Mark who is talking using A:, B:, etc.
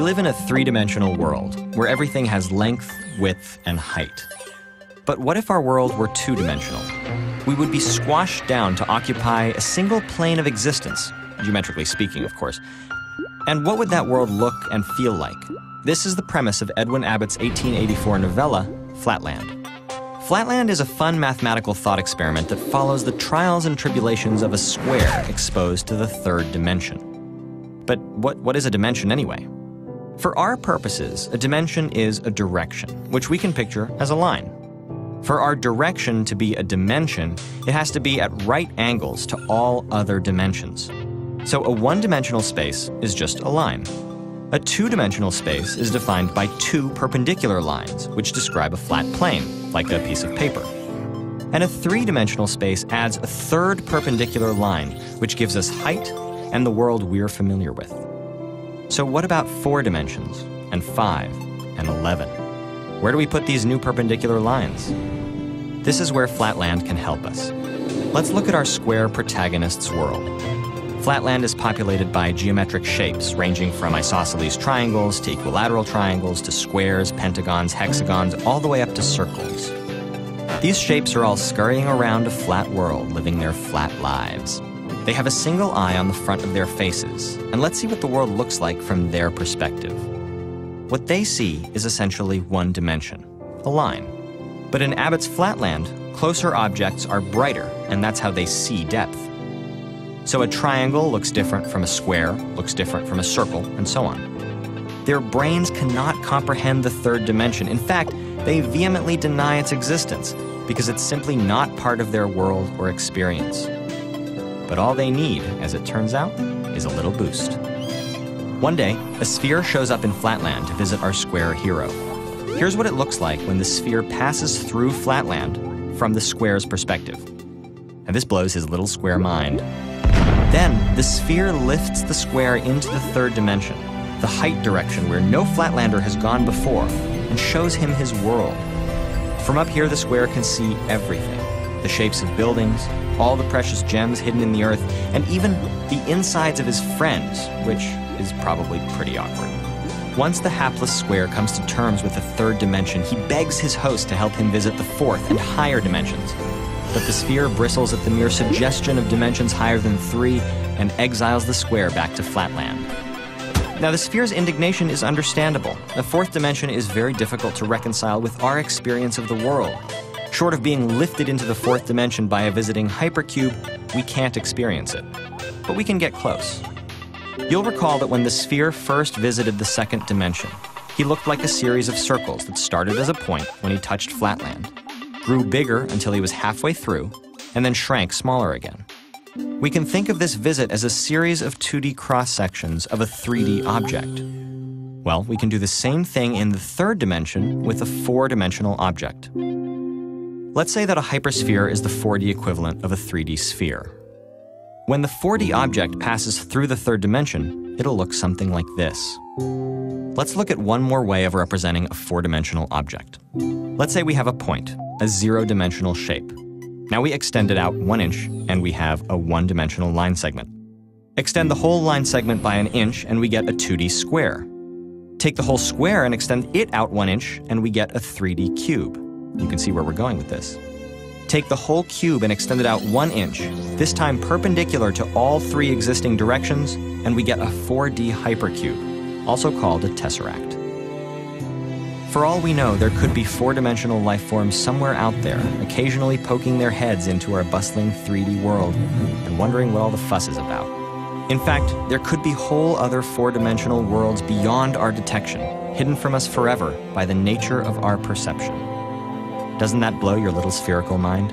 A: live in a three-dimensional world where everything has length, width, and height. But what if our world were two-dimensional? We would be squashed down to occupy a single plane of existence, geometrically speaking, of course. And what would that world look and feel like? This is the premise of Edwin Abbott's 1884 novella, Flatland. Flatland is a fun mathematical thought experiment that follows the trials and tribulations of a square exposed to the third dimension. But what is a dimension anyway? For our purposes, a dimension is a direction, which we can picture as a line. For our direction to be a dimension, it has to be at right angles to all other dimensions. So a one-dimensional space is just a line. A two-dimensional space is defined by two perpendicular lines, which describe a flat plane, like a piece of paper. And a three-dimensional space adds a third perpendicular line, which gives us height and the world we're familiar with. So what about 4 dimensions, and 5, and 11? Where do we put these new perpendicular lines? This is where Flatland can help us. Let's look at our square protagonist's world. Flatland is populated by geometric shapes ranging from isosceles triangles to equilateral triangles to squares, pentagons, hexagons, all the way up to circles. These shapes are all scurrying around a flat world, living their flat lives. They have a single eye on the front of their faces, and let's see what the world looks like from their perspective. What they see is essentially one dimension, a line. But in Abbott's Flatland, closer objects are brighter, and that's how they see depth. So a triangle looks different from a square, looks different from a circle, and so on. Their brains cannot comprehend the third dimension. In fact, they vehemently deny its existence because it's simply not part of their world or experience. But all they need, as it turns out, is a little boost. One day, a sphere shows up in Flatland to visit our square hero. Here's what it looks like when the sphere passes through Flatland from the square's perspective. And this blows his little square mind. Then, the sphere lifts the square into the third dimension, the height direction where no Flatlander has gone before, and shows him his world. From up here, the square can see everything. The shapes of buildings, all the precious gems hidden in the earth, and even the insides of his friends, which is probably pretty awkward. Once the hapless square comes to terms with the third dimension, he begs his host to help him visit the fourth and higher dimensions. But the sphere bristles at the mere suggestion of dimensions higher than 3 and exiles the square back to Flatland. Now, the sphere's indignation is understandable. The fourth dimension is very difficult to reconcile with our experience of the world. Short of being lifted into the fourth dimension by a visiting hypercube, we can't experience it. But we can get close. You'll recall that when the sphere first visited the second dimension, he looked like a series of circles that started as a point when he touched Flatland, grew bigger until he was halfway through, and then shrank smaller again. We can think of this visit as a series of 2D cross-sections of a 3D object. Well, we can do the same thing in the third dimension with a 4-dimensional object. Let's say that a hypersphere is the 4D equivalent of a 3D sphere. When the 4D object passes through the third dimension, it'll look something like this. Let's look at one more way of representing a 4-dimensional object. Let's say we have a point, a 0-dimensional shape. Now we extend it out 1 inch, and we have a 1-dimensional line segment. Extend the whole line segment by 1 inch, and we get a 2D square. Take the whole square and extend it out 1 inch, and we get a 3D cube. You can see where we're going with this. Take the whole cube and extend it out 1 inch, this time perpendicular to all 3 existing directions, and we get a 4D hypercube, also called a tesseract. For all we know, there could be 4-dimensional life forms somewhere out there, occasionally poking their heads into our bustling 3D world and wondering what all the fuss is about. In fact, there could be whole other 4-dimensional worlds beyond our detection, hidden from us forever by the nature of our perception. Doesn't that blow your little spherical mind?